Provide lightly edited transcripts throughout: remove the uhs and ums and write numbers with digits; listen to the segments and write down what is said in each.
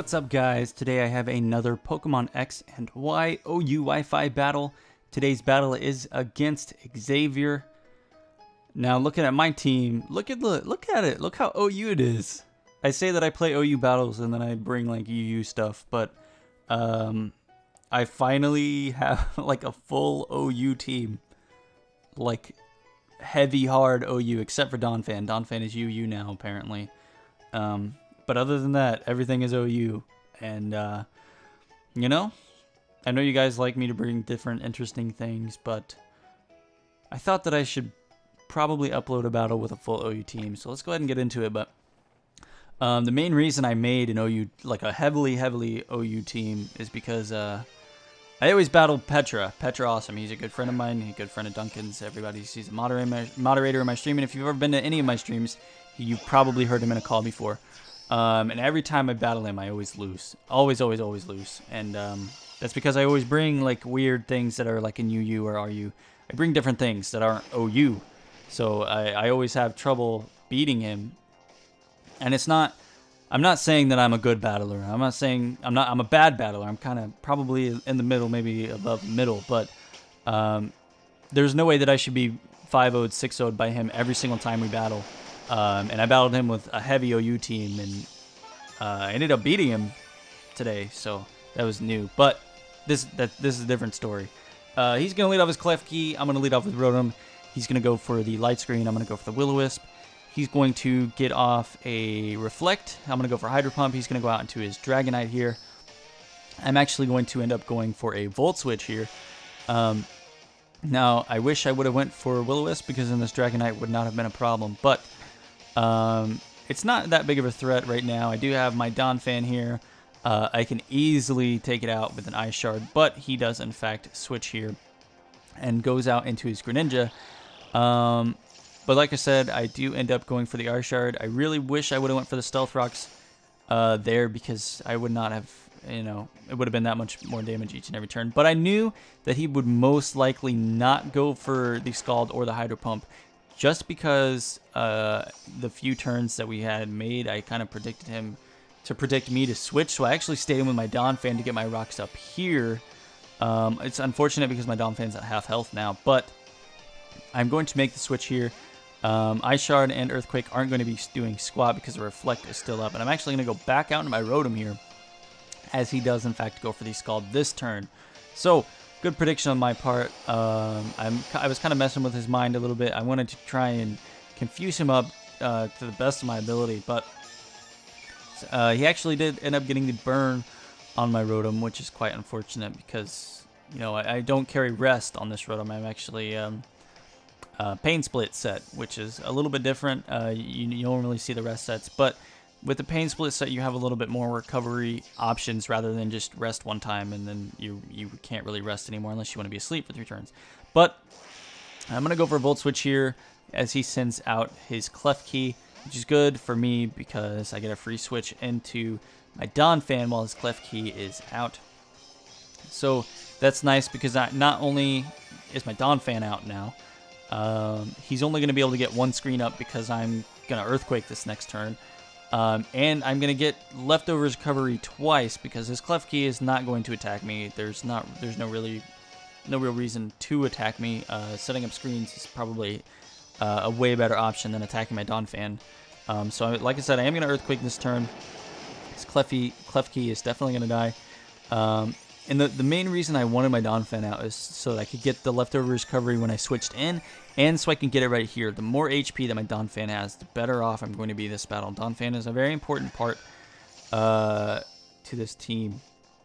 What's up, guys? Today I have another Pokemon X and Y OU Wi-Fi battle. Today's battle is against Xavier. Now, looking at my team, look at it. Look how OU it is. I say that I play OU battles and then I bring like UU stuff, but I finally have like a full OU team, like heavy hard OU, except for Donphan. Donphan is UU now apparently. But other than that, everything is OU. And, you know, I know you guys like me to bring different interesting things, but I thought that I should probably upload a battle with a full OU team. So let's go ahead and get into it. But the main reason I made an OU, like a heavily OU team, is because I always battled Petra. Petra Awesome. He's a good friend of mine. He's a good friend of Duncan's. Everybody sees a moderator in my stream. And if you've ever been to any of my streams, you've probably heard him in a call before. And every time I battle him, I always lose. Always lose. And that's because I always bring like weird things that are like in UU or RU. I bring different things that aren't OU. So I always have trouble beating him. And it's not, I'm not saying that I'm a good battler. I'm not saying I'm a bad battler. I'm kind of probably in the middle, maybe above the middle. But there's no way that I should be 5-0'd, 6-0'd by him every single time we battle. And I battled him with a heavy OU team, and I ended up beating him today, so that was new. But this is a different story. He's going to lead off his Klefki. I'm going to lead off with Rotom. He's going to go for the Light Screen. I'm going to go for the Will-O-Wisp. He's going to get off a Reflect. I'm going to go for Hydro Pump. He's going to go out into his Dragonite here. I'm actually going to end up going for a Volt Switch here. Now, I wish I would have went for Will-O-Wisp because then this Dragonite would not have been a problem, but it's not that big of a threat right now. I do have my Donphan here. I can easily take it out with an Ice Shard, but he does in fact switch here and goes out into his Greninja. But like I said, I do end up going for the Ice Shard. I really wish I would have went for the Stealth Rocks there because I would not have, you know, it would have been that much more damage each and every turn. But I knew that he would most likely not go for the Scald or the Hydro Pump. Just because the few turns that we had made, I kind of predicted him to predict me to switch. So I actually stayed in with my Donphan to get my rocks up here. It's unfortunate because my Donphan's at half health now, but I'm going to make the switch here. Ice Shard and Earthquake aren't going to be doing squat because the Reflect is still up. And I'm actually going to go back out into my Rotom here, as he does in fact go for the Scald this turn. So good prediction on my part. I was kind of messing with his mind a little bit. I wanted to try and confuse him up to the best of my ability, but he actually did end up getting the burn on my Rotom, which is quite unfortunate because, you know, I don't carry Rest on this Rotom. I'm actually Pain Split set, which is a little bit different. You don't really see the Rest sets, but with the Pain Split set, you have a little bit more recovery options rather than just rest one time and then you can't really rest anymore unless you want to be asleep for 3 turns. But I'm going to go for a Volt Switch here as he sends out his Klefki, which is good for me because I get a free switch into my Donphan while his Klefki is out. So that's nice because not only is my Donphan out now, he's only going to be able to get 1 screen up because I'm going to Earthquake this next turn. And I'm going to get leftovers recovery twice because his Klefki is not going to attack me. There's no real reason to attack me. Setting up screens is probably a way better option than attacking my Donphan. So like I said, I am going to Earthquake this turn. His Klefki is definitely going to die. And the main reason I wanted my Donphan out is so that I could get the leftovers recovery when I switched in, and so I can get it right here. The more HP that my Donphan has, the better off I'm going to be this battle. Donphan is a very important part to this team.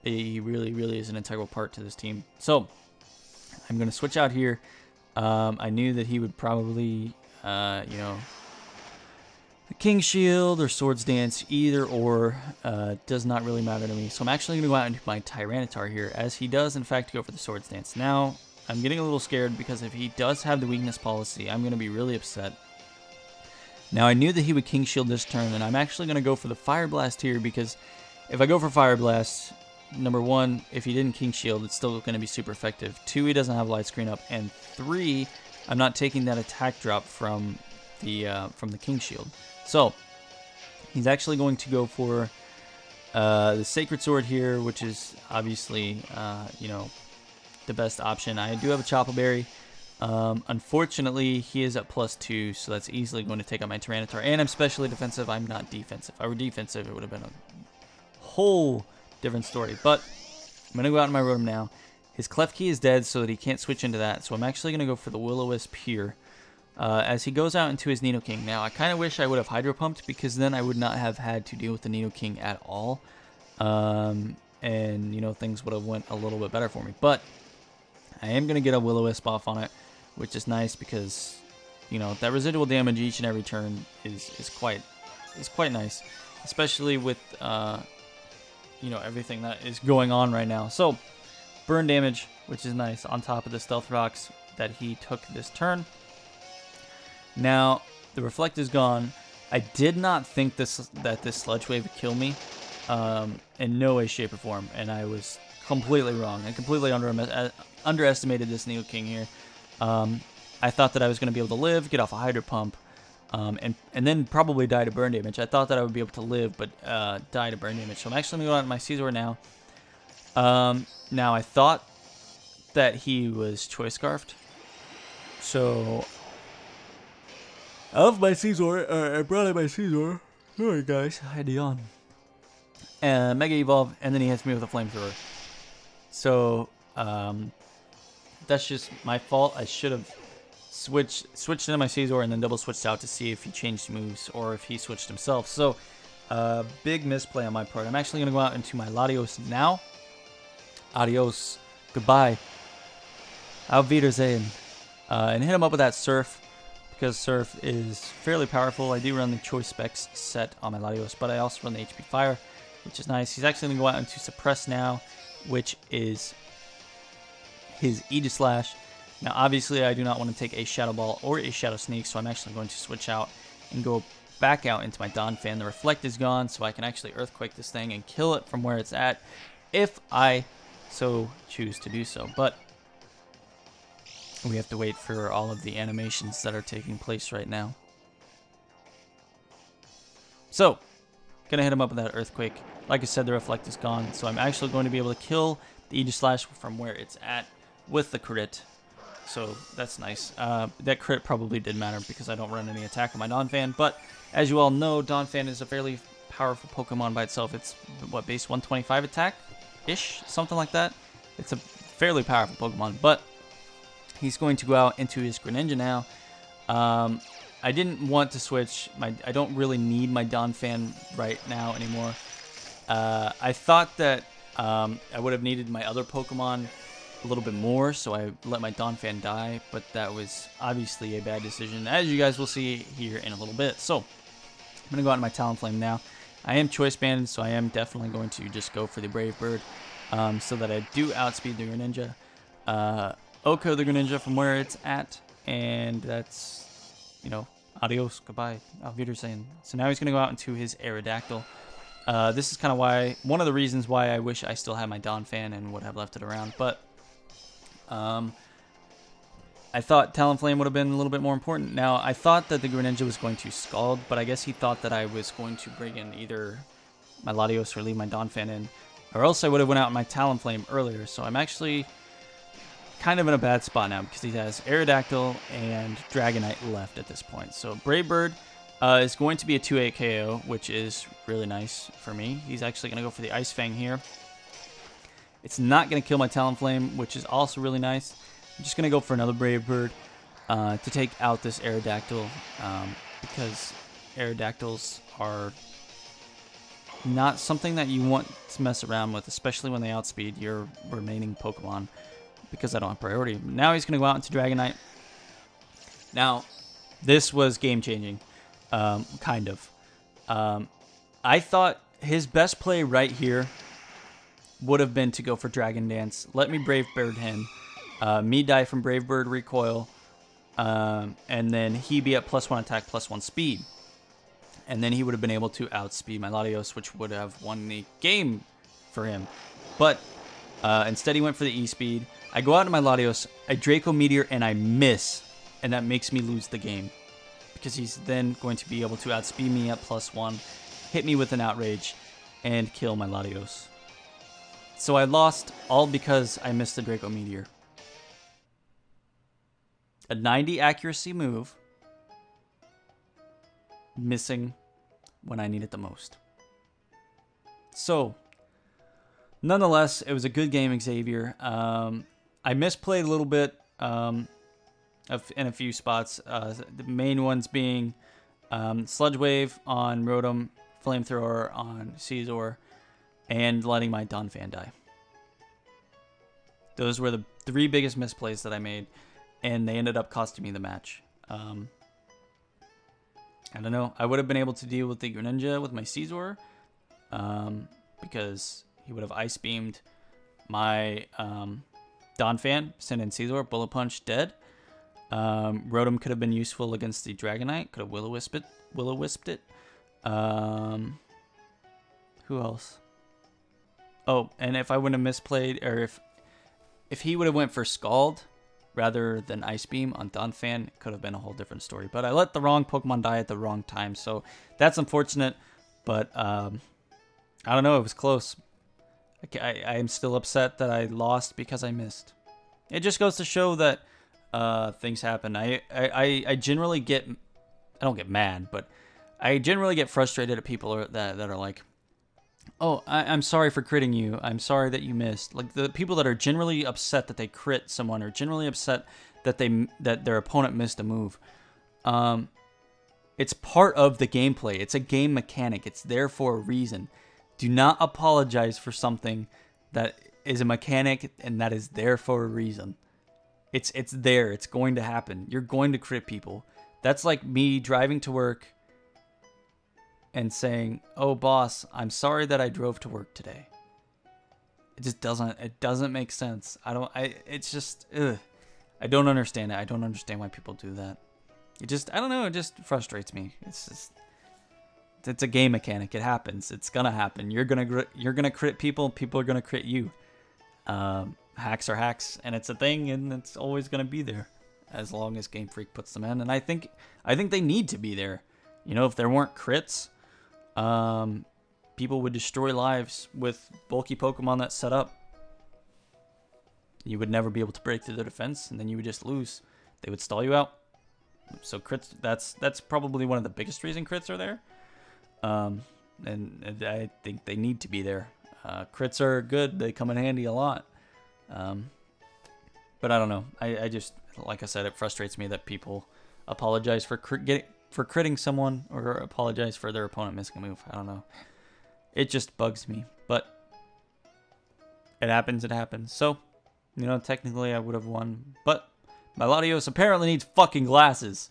He really is an integral part to this team. So I'm going to switch out here. I knew that he would probably, you know, King Shield or Swords Dance, either or, does not really matter to me. So I'm actually going to go out into my Tyranitar here, as he does in fact go for the Swords Dance. Now, I'm getting a little scared because if he does have the weakness policy, I'm going to be really upset. Now, I knew that he would King Shield this turn, and I'm actually going to go for the Fire Blast here because if I go for Fire Blast, number 1, if he didn't King Shield, it's still going to be super effective. 2, he doesn't have Light Screen up, and 3, I'm not taking that attack drop from the King Shield. So he's actually going to go for The Sacred Sword here, which is obviously, the best option. I do have a Chopple Berry. Unfortunately, he is at +2, so that's easily going to take out my Tyranitar. And I'm specially defensive. I'm not defensive. If I were defensive, it would have been a whole different story. But I'm going to go out in my Rotom now. His Klefki is dead, so that he can't switch into that. So I'm actually going to go for the Will-O-Wisp here. As he goes out into his Nidoking. Now, I kind of wish I would have Hydro Pumped, because then I would not have had to deal with the Nidoking at all. And, things would have went a little bit better for me. But I am going to get a Will-O-Wisp off on it, which is nice because, that residual damage each and every turn is quite nice, especially with, everything that is going on right now. So, burn damage, which is nice, on top of the Stealth Rocks that he took this turn. Now, the Reflect is gone. I did not think that this Sludge Wave would kill me, in no way, shape, or form, and I was completely wrong. I completely underestimated this Nidoking here. I thought that I was going to be able to live, get off a Hydro Pump, and then probably die to burn damage. I thought that I would be able to live, but die to burn damage. So I'm actually going to go out in my Scizor now. Now, I thought that he was Choice Scarfed. So, of my Scizor, I brought out my Scizor. Sorry, guys, I had to yawn. Mega Evolve, and then he hits me with a Flamethrower. So, that's just my fault. I should have switched into my Scizor and then double switched out to see if he changed moves or if he switched himself. So, big misplay on my part. I'm actually going to go out into my Latios now. Adios. Goodbye. Auf Wiedersehen. And hit him up with that Surf, because Surf is fairly powerful. I do run the Choice Specs set on my Latios, but I also run the HP Fire, which is nice. He's actually going to go out into Suppress now, which is his Aegislash. Now, obviously, I do not want to take a Shadow Ball or a Shadow Sneak, so I'm actually going to switch out and go back out into my Donphan. The Reflect is gone, so I can actually Earthquake this thing and kill it from where it's at, if I so choose to do so. But we have to wait for all of the animations that are taking place right now. So, gonna hit him up with that Earthquake. Like I said, the Reflect is gone, so I'm actually going to be able to kill the Aegislash from where it's at with the crit. So that's nice. That crit probably did matter because I don't run any attack on my Donphan, but as you all know, Donphan is a fairly powerful Pokemon by itself. It's, what, base 125 attack-ish? Something like that. It's a fairly powerful Pokemon, but he's going to go out into his Greninja now. I didn't want to switch. I don't really need my Donphan right now anymore. I thought that I would have needed my other Pokemon a little bit more, so I let my Donphan die, but that was obviously a bad decision, as you guys will see here in a little bit. So, I'm going to go out in my Talonflame now. I am Choice Banded, so I am definitely going to just go for the Brave Bird, so that I do outspeed the Greninja. Oko the Greninja from where it's at, and that's, adios, goodbye, Auf Wiedersehen. So now he's going to go out into his Aerodactyl. This is kind of one of the reasons why I wish I still had my Donphan and would have left it around, but I thought Talonflame would have been a little bit more important. Now, I thought that the Greninja was going to Scald, but I guess he thought that I was going to bring in either my Latios or leave my Donphan in, or else I would have went out my Talonflame earlier. So I'm actually kind of in a bad spot now because he has Aerodactyl and Dragonite left at this point. So Brave Bird is going to be a 2-8 KO, which is really nice for me. He's actually going to go for the Ice Fang here. It's not going to kill my Talonflame, which is also really nice. I'm just going to go for another Brave Bird to take out this Aerodactyl, because Aerodactyls are not something that you want to mess around with, especially when they outspeed your remaining Pokemon, because I don't have priority. Now he's going to go out into Dragonite. Now, this was game-changing, kind of. I thought his best play right here would have been to go for Dragon Dance. Let me Brave Bird him. Me die from Brave Bird recoil. And then he be at +1 attack, +1 speed. And then he would have been able to outspeed my Latios, which would have won the game for him. But instead he went for the E-Speed. I go out to my Latios, I Draco Meteor, and I miss. And that makes me lose the game, because he's then going to be able to outspeed me at +1, hit me with an Outrage, and kill my Latios. So I lost all because I missed the Draco Meteor. A 90 accuracy move, missing when I need it the most. So, nonetheless, it was a good game, Xavier. I misplayed a little bit in a few spots. The main ones being Sludge Wave on Rotom, Flamethrower on Caesar, and letting my Donphan die. Those were the 3 biggest misplays that I made, and they ended up costing me the match. I don't know. I would have been able to deal with the Greninja with my Caesar, because he would have Ice Beamed my Donphan, send in Caesar, Bullet Punch, dead. Rotom could have been useful against the Dragonite. Could have Will-O-Wisped it. Who else? Oh, and if I wouldn't have misplayed, or if he would have went for Scald rather than Ice Beam on Donphan, it could have been a whole different story. But I let the wrong Pokemon die at the wrong time, so that's unfortunate. But I don't know, it was close. I am still upset that I lost because I missed. It just goes to show that things happen. I generally get, I don't get mad, but I generally get frustrated at people that are like, oh, I'm sorry for critting you. I'm sorry that you missed. Like the people that are generally upset that they crit someone, or generally upset that their opponent missed a move. It's part of the gameplay. It's a game mechanic. It's there for a reason. Do not apologize for something that is a mechanic and that is there for a reason. It's there. It's going to happen. You're going to crit people. That's like me driving to work and saying, "Oh, boss, I'm sorry that I drove to work today." It just doesn't make sense. It's just, ugh. I don't understand it. I don't understand why people do that. I don't know. It just frustrates me. It's a game mechanic. It happens. It's gonna happen. You're gonna crit people. People are gonna crit you. Hacks are hacks, and it's a thing, and it's always gonna be there as long as Game Freak puts them in. And I think they need to be there. You know, if there weren't crits, people would destroy lives with bulky Pokemon that set up. You would never be able to break through their defense, and then you would just lose. They would stall you out. So crits, that's probably one of the biggest reason crits are there. And I think they need to be there. Crits are good. They come in handy a lot. But I don't know. I just, like I said, it frustrates me that people apologize for critting someone, or apologize for their opponent missing a move. I don't know. It just bugs me. But it happens. It happens. So, you know, technically I would have won. But my Latios apparently needs fucking glasses.